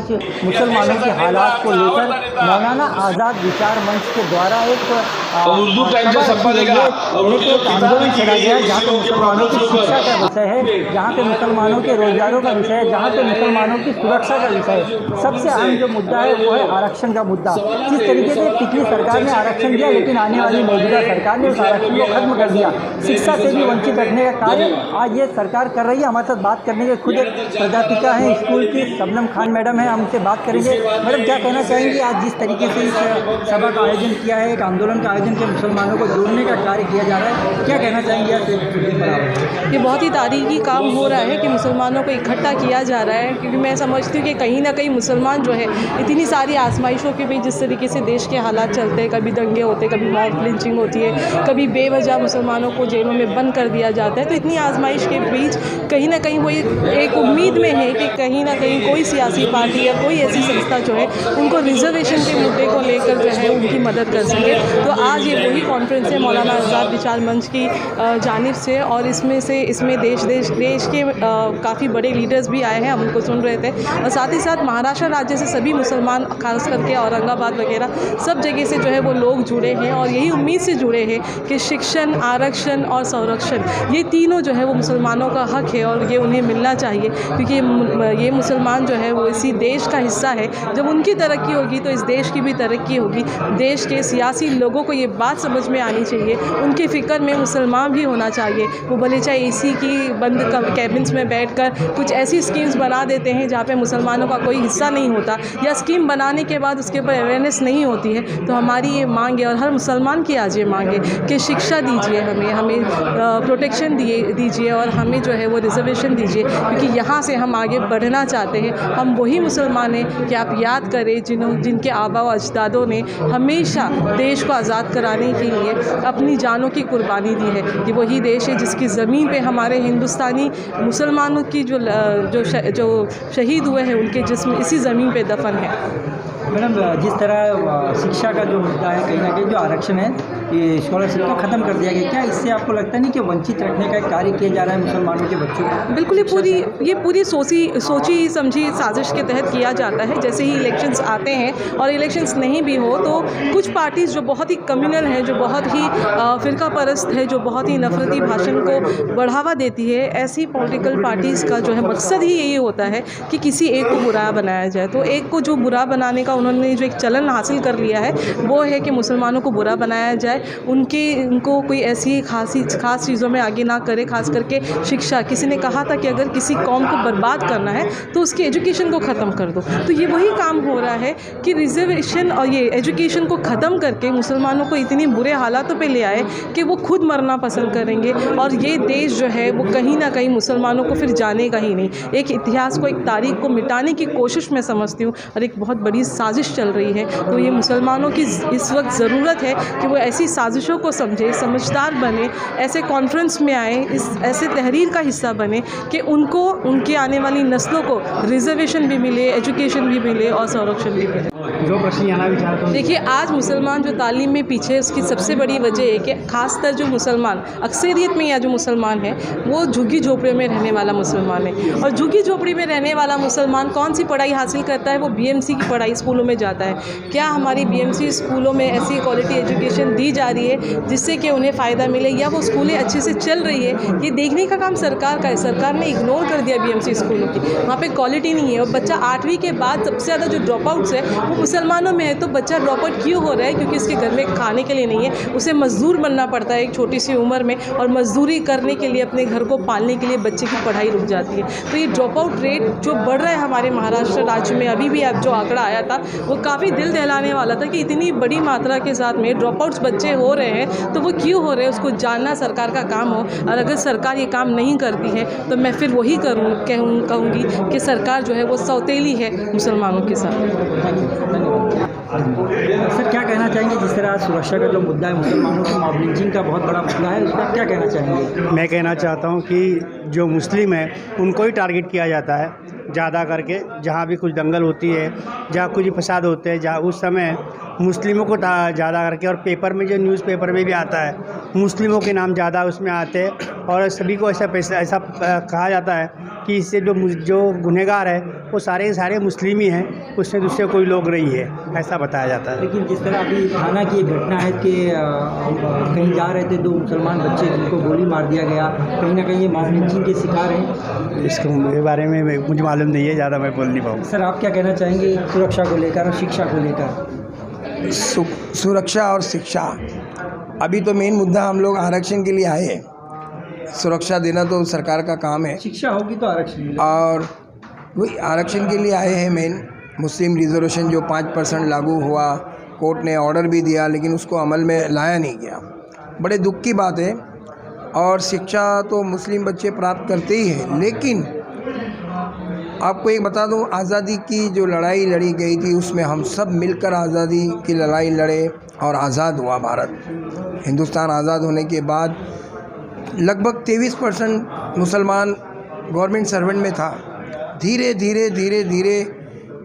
कुछ मुसलमानों के हालात को लेकर मौलाना आज़ाद विचार मंच के द्वारा एक आंदोलन छेड़ा गया है, जहाँ पे मुसलमानों की शिक्षा का विषय है, जहाँ पे मुसलमानों के रोजगारों का विषय है, जहाँ पे मुसलमानों की सुरक्षा का विषय है। सबसे अहम जो मुद्दा है वो है आरक्षण का मुद्दा। जिस तरीके से पिछली सरकार ने आरक्षण दिया, लेकिन आने वाली मौजूदा सरकार ने उस आरक्षण को खत्म कर दिया। शिक्षा से भी वंचित रखने का कार्य आज ये सरकार कर रही है। हमारे साथ बात करने के खुद एक प्रध्यापिका हैं स्कूल की, शबनम खान मैडम है, हम उनसे बात करेंगे। मैडम, क्या कहना चाहेंगे आज जिस तरीके से इस सभा का आयोजन किया है, एक आंदोलन का आयोजन किया, मुसलमानों को जोड़ने का कार्य किया जा रहा है, क्या कहना चाहेंगे आप? ये बहुत ही तारीखी काम हो रहा है कि मुसलमानों को इकट्ठा किया जा रहा है, क्योंकि मैं समझती हूँ कि कहीं ना कहीं मुसलमान जो है इतनी सारी आजमाइशों के बीच जिस तरीके से देश के हालात चलते हैं, कभी दंगे होते हैं, कभी मॉब लिंचिंग होती है, कभी बेवजह मुसलमानों को जेलों में बंद कर दिया जाता है, तो इतनी आजमाइश के बीच कहीं ना कहीं वो एक उम्मीद में है कि कहीं ना कहीं कोई सियासी पार्टी या कोई ऐसी संस्था जो है उनको रिजर्वेशन के मुद्दे को लेकर जो है उनकी मदद कर सके। तो आज ये वही कॉन्फ्रेंस है मौलाना आज़ाद विचार मंच की जानिब से, और इसमें देश के काफ़ी बड़े लीडर्स भी आए हैं, हम उनको सुन रहे थे। और साथ ही साथ महाराष्ट्र राज्य से सभी मुसलमान, खास करके औरंगाबाद वगैरह सब जगह से जो है वो लोग जुड़े हैं, और यही उम्मीद से जुड़े हैं कि शिक्षण, आरक्षण और संरक्षण, ये तीनों जो है वो मुसलमानों का हक है और ये उन्हें मिलना चाहिए, क्योंकि ये मुसलमान जो है वो इसी देश का हिस्सा है। जब उनकी तरक्की होगी तो इस देश की भी तरक्की होगी। देश के सियासी लोगों को ये बात समझ में आनी चाहिए, उनके फ़िक्र में मुसलमान भी होना चाहिए। वो भले चाहे एसी की बंद कैबिन्स में बैठकर कुछ ऐसी स्कीम्स बना देते हैं जहाँ पे मुसलमानों का कोई हिस्सा नहीं होता, या स्कीम बनाने के बाद उसके ऊपर अवेयरनेस नहीं होती है। तो हमारी ये मांग है, और हर मुसलमान की आज ये मांग है कि शिक्षा दीजिए, हमें प्रोटेक्शन दीजिए, और हमें जो है वो रिजर्वेशन दीजिए, क्योंकि यहाँ से हम आगे बढ़ना चाहते हैं। हम वही मुसलमान हैं कि आप याद करें जिनके आबा व अजदादों ने हमेशा देश को आज़ाद कराने के लिए अपनी जानों की कुर्बानी दी है। ये वही देश है जिसकी ज़मीन पे हमारे हिंदुस्तानी मुसलमानों की जो शहीद हुए हैं उनके जिस्म इसी ज़मीन पे दफन है। मैडम, जिस तरह शिक्षा का जो मुद्दा है, कहीं ना कहीं जो आरक्षण है, ये स्कॉलरशिप को ख़त्म कर दिया गया, क्या इससे आपको लगता नहीं कि वंचित रखने का कार्य किया जा रहा है मुसलमानों के बच्चों को? बिल्कुल, ये पूरी सोची समझी साजिश के तहत किया जाता है। जैसे ही इलेक्शंस आते हैं, और इलेक्शंस नहीं भी हो तो कुछ पार्टीज़ जो बहुत ही कम्युनल है, जो बहुत ही फ़िरका परस्त है, जो बहुत ही नफरती भाषण को बढ़ावा देती है, ऐसी पॉलिटिकल पार्टीज़ का जो है मकसद ही यही होता है कि किसी एक को बुरा बनाया जाए। तो एक को जो बुरा बनाने का उन्होंने जो एक चलन हासिल कर लिया है वो है कि मुसलमानों को बुरा बनाया जाए, उनको कोई ऐसी खास चीज़ों में आगे ना करे। खास करके शिक्षा, किसी ने कहा था कि अगर किसी कौम को बर्बाद करना है तो उसकी एजुकेशन को ख़त्म कर दो। तो ये वही काम हो रहा है कि रिजर्वेशन और ये एजुकेशन को ख़त्म करके मुसलमानों को इतनी बुरे हालातों पे ले आए कि वो खुद मरना पसंद करेंगे, और ये देश जो है वो कहीं ना कहीं मुसलमानों को फिर जानेगा ही नहीं। एक इतिहास को, एक तारीख को मिटाने की कोशिश मैं समझती हूँ, और एक बहुत बड़ी साजिश चल रही है। तो ये मुसलमानों की इस वक्त ज़रूरत है कि वो ऐसी साजिशों को समझे, समझदार बने, ऐसे कॉन्फ्रेंस में आए, ऐसे तहरीर का हिस्सा बने कि उनको, उनके आने वाली नस्लों को रिजर्वेशन भी मिले, एजुकेशन भी मिले और संरक्षण भी मिले। जो प्रश्न यहाँ भी चाहता हूँ, देखिए, आज मुसलमान जो तालीम में पीछे है उसकी सबसे बड़ी वजह है कि खासतर जो मुसलमान, अक्सरियत में यहाँ जो मुसलमान है वो झुग्गी झोपड़ियों में रहने वाला मुसलमान है। और झुग्गी झोपड़ी में रहने वाला मुसलमान कौन सी पढ़ाई हासिल करता है? वो बीएमसी की पढ़ाई स्कूलों में जाता है। क्या हमारी बीएमसी स्कूलों में ऐसी क्वालिटी एजुकेशन दी जा रही है जिससे कि उन्हें फ़ायदा मिले, या वो स्कूलें अच्छे से चल रही है? ये देखने का काम सरकार का है। सरकार ने इग्नोर कर दिया बीएमसी स्कूलों की, वहाँ पे क्वालिटी नहीं है। और बच्चा 8वीं के बाद सबसे ज़्यादा जो ड्रॉप आउट्स है वो मुसलमानों में है। तो बच्चा ड्रॉप आउट क्यों हो रहा है? क्योंकि उसके घर में खाने के लिए नहीं है, उसे मजदूर बनना पड़ता है एक छोटी सी उम्र में, और मजदूरी करने के लिए, अपने घर को पालने के लिए बच्चे की पढ़ाई रुक जाती है। तो ये ड्रॉप आउट रेट जो बढ़ रहा है हमारे महाराष्ट्र राज्य में, अभी भी अब जो आंकड़ा आया था वो काफ़ी दिल दहलाने वाला था कि इतनी बड़ी मात्रा के साथ में ड्रॉप आउट्स बच्चे हो रहे हैं। तो वो क्यों हो रहे हैं उसको जानना सरकार का काम हो, और अगर सरकार ये काम नहीं करती है तो मैं फिर वही कहूँगी कि सरकार जो है वो सौतेली है मुसलमानों के साथ। सर, क्या कहना चाहेंगे जिस तरह सुरक्षा का जो मुद्दा है, मुसलमानों की मॉब लिंचिंग का बहुत बड़ा मुद्दा है, उसका क्या कहना चाहेंगे? मैं कहना चाहता हूं कि जो मुस्लिम है उनको ही टारगेट किया जाता है ज़्यादा करके। जहां भी कुछ दंगल होती है, जहां कुछ फसाद होते हैं, जहां उस समय मुस्लिमों को ज़्यादा करके, और पेपर में जो न्यूज़पेपर में भी आता है मुस्लिमों के नाम ज़्यादा उसमें आते हैं, और सभी को ऐसा कहा जाता है कि इससे जो गुनहगार है वो सारे मुस्लिम ही हैं, उससे दूसरे कोई लोग नहीं है, ऐसा बताया जाता है। लेकिन जिस तरह अभी थाना की एक घटना है कि कहीं जा रहे थे 2 मुसलमान बच्चे जिनको गोली मार दिया गया, कहीं ना कहीं ये मानसिंग के शिकार हैं। इसके बारे में मुझे मालूम नहीं है, ज़्यादा मैं बोल नहीं पाऊँ। सर, आप क्या कहना चाहेंगे सुरक्षा को लेकर और शिक्षा को लेकर? सुरक्षा और शिक्षा, अभी तो मेन मुद्दा हम लोग आरक्षण के लिए आए हैं। सुरक्षा देना तो सरकार का काम है, शिक्षा होगी तो आरक्षण मिलेगा। और वही आरक्षण के लिए आए हैं मेन। मुस्लिम रिजर्वेशन जो 5% लागू हुआ, कोर्ट ने ऑर्डर भी दिया, लेकिन उसको अमल में लाया नहीं गया, बड़े दुख की बात है। और शिक्षा तो मुस्लिम बच्चे प्राप्त करते ही हैं, लेकिन आपको एक बता दूं, आज़ादी की जो लड़ाई लड़ी गई थी उसमें हम सब मिलकर आज़ादी की लड़ाई लड़े और आज़ाद हुआ भारत। हिंदुस्तान आज़ाद होने के बाद लगभग 23% मुसलमान गवर्नमेंट सर्वेंट में था। धीरे धीरे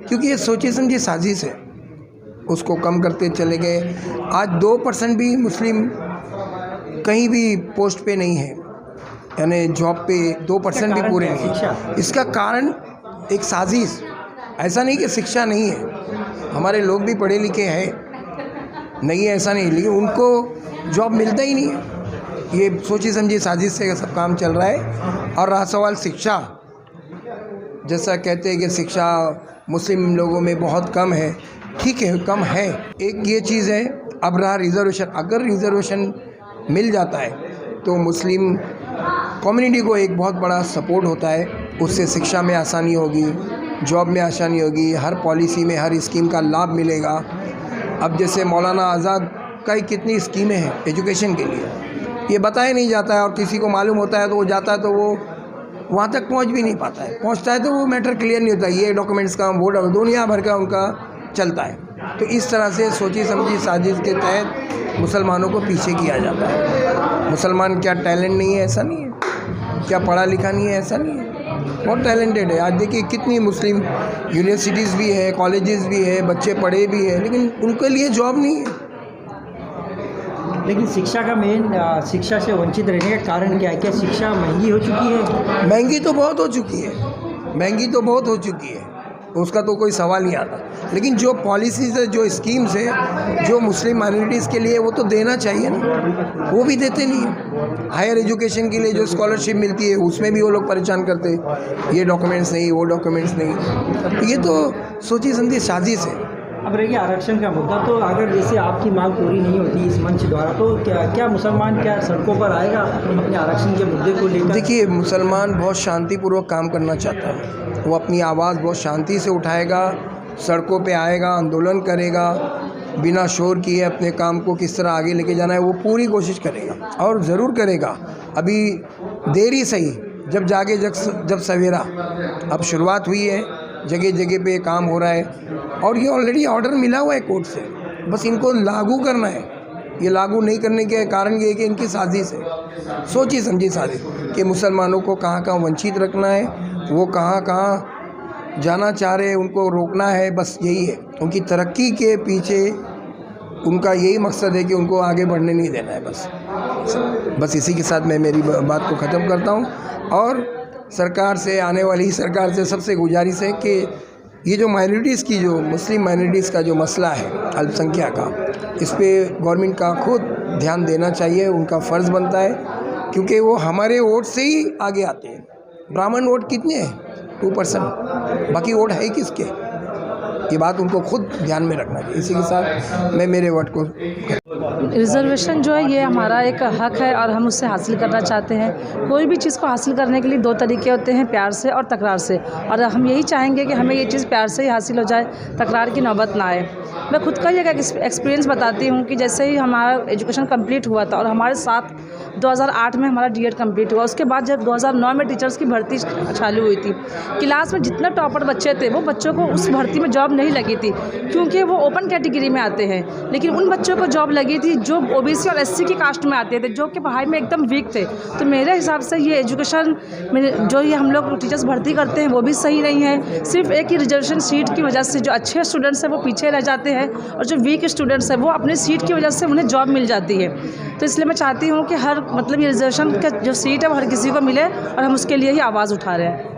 क्योंकि ये सोची समझी साजिश है, उसको कम करते चले गए। आज 2% भी मुस्लिम कहीं भी पोस्ट पे नहीं है, यानी जॉब पे 2% भी पूरे नहीं है। इसका कारण एक साजिश, ऐसा नहीं कि शिक्षा नहीं है, हमारे लोग भी पढ़े लिखे हैं, नहीं है ऐसा नहीं, लेकिन उनको जॉब मिलता ही नहीं है। ये सोची समझी साजिश से सब काम चल रहा है। और रहा सवाल शिक्षा, जैसा कहते हैं कि शिक्षा मुस्लिम लोगों में बहुत कम है, ठीक है कम है, एक ये चीज़ है। अब रहा रिज़र्वेशन, अगर रिज़र्वेशन मिल जाता है तो मुस्लिम कम्युनिटी को एक बहुत बड़ा सपोर्ट होता है, उससे शिक्षा में आसानी होगी, जॉब में आसानी होगी, हर पॉलिसी में हर स्कीम का लाभ मिलेगा। अब जैसे मौलाना आज़ाद का कितनी स्कीमें हैं एजुकेशन के लिए, ये बताया नहीं जाता है, और किसी को मालूम होता है तो वो जाता है तो वो वहाँ तक पहुँच भी नहीं पाता है, पहुँचता है तो वो मैटर क्लियर नहीं होता, ये डॉक्यूमेंट्स का वो दुनिया भर का उनका चलता है। तो इस तरह से सोची समझी साजिश के तहत मुसलमानों को पीछे किया जाता है। मुसलमान क्या टैलेंट नहीं है, ऐसा नहीं है, क्या पढ़ा लिखा नहीं है, ऐसा नहीं है, बहुत टैलेंटेड है। आज देखिए कितनी मुस्लिम यूनिवर्सिटीज़ भी है, कॉलेजेस भी है, बच्चे पढ़े भी हैं, लेकिन उनके लिए जॉब नहीं है। लेकिन शिक्षा का मेन शिक्षा से वंचित रहने का कारण क्या है? क्या शिक्षा महंगी हो चुकी है? महंगी तो बहुत हो चुकी है, महंगी तो बहुत हो चुकी है, उसका तो कोई सवाल नहीं आता। लेकिन जो पॉलिसीज़ है, जो स्कीम्स है, जो मुस्लिम माइनॉरिटीज़ के लिए, वो तो देना चाहिए ना, वो भी देते नहीं है। हायर एजुकेशन के लिए जो स्कॉलरशिप मिलती है उसमें भी वो लोग परेशान करते हैं, ये डॉक्यूमेंट्स नहीं, वो डॉक्यूमेंट्स नहीं, ये तो सोची समझी साजिश है। अब रहिए आरक्षण का मुद्दा, तो अगर जैसे आपकी मांग पूरी नहीं होती इस मंच द्वारा, तो क्या मुसलमान क्या सड़कों पर आएगा अपने आरक्षण के मुद्दे को लेकर? देखिए, मुसलमान बहुत शांतिपूर्वक काम करना चाहता है, वो अपनी आवाज़ बहुत शांति से उठाएगा, सड़कों पे आएगा, आंदोलन करेगा, बिना शोर किए अपने काम को किस तरह आगे लेके जाना है वो पूरी कोशिश करेगा, और ज़रूर करेगा। अभी देरी सही, जब जागे जब सवेरा, अब शुरुआत हुई है, जगह जगह पे काम हो रहा है, और ये ऑलरेडी ऑर्डर मिला हुआ है कोर्ट से, बस इनको लागू करना है। ये लागू नहीं करने के कारण ये है कि इनकी साजिश है, सोची समझी साजिश, कि मुसलमानों को कहाँ कहाँ वंचित रखना है, वो कहाँ कहाँ जाना चाह रहे हैं, उनको रोकना है, बस यही है उनकी तरक्की के पीछे। उनका यही मकसद है कि उनको आगे बढ़ने नहीं देना है, बस इसी के साथ मैं मेरी बात को ख़त्म करता हूँ। और सरकार से, आने वाली सरकार से सबसे गुजारिश है कि ये जो माइनॉरिटीज़ की, जो मुस्लिम माइनॉरिटीज़ का जो मसला है अल्पसंख्यक का, इस पे गवर्नमेंट का खुद ध्यान देना चाहिए, उनका फ़र्ज़ बनता है, क्योंकि वो हमारे वोट से ही आगे आते हैं। ब्राह्मण वोट कितने हैं? 2%, बाकी वोट है किसके? ये बात उनको खुद ध्यान में रखना चाहिए। इसी के साथ मैं मेरे वर्ड को रिज़र्वेशन जो है ये हमारा एक हक है और हम उससे हासिल करना चाहते हैं। कोई भी चीज़ को हासिल करने के लिए 2 तरीके होते हैं, प्यार से और तकरार से, और हम यही चाहेंगे कि हमें ये चीज़ प्यार से ही हासिल हो जाए, तकरार की नौबत ना आए। मैं खुद का ही एक एक्सपीरियंस बताती हूँ कि जैसे ही हमारा एजुकेशन कंप्लीट हुआ था और हमारे साथ 2008 में हमारा डीएड कंप्लीट हुआ। उसके बाद जब 2009 में टीचर्स की भर्ती चालू हुई थी, क्लास में जितना टॉपर बच्चे थे वो बच्चों को उस भर्ती में जॉब नहीं लगी थी क्योंकि वो ओपन कैटेगरी में आते हैं, लेकिन उन बच्चों को जॉब लगी थी जो ओबीसी और एससी की कास्ट में आते थे, जो कि पढ़ाई में एकदम वीक थे। तो मेरे हिसाब से ये एजुकेशन में जो ये हम लोग टीचर्स भर्ती करते हैं वो भी सही नहीं है। सिर्फ एक ही रिजर्वेशन सीट की वजह से जो अच्छे स्टूडेंट्स हैं वो पीछे रह जाते हैं और जो वीक स्टूडेंट्स हैं वो अपनी सीट की वजह से उन्हें जॉब मिल जाती है। तो इसलिए मैं चाहती हूँ कि हर मतलब ये रिजर्वेशन का जो सीट है वो हर किसी को मिले और हम उसके लिए ही आवाज़ उठा रहे हैं।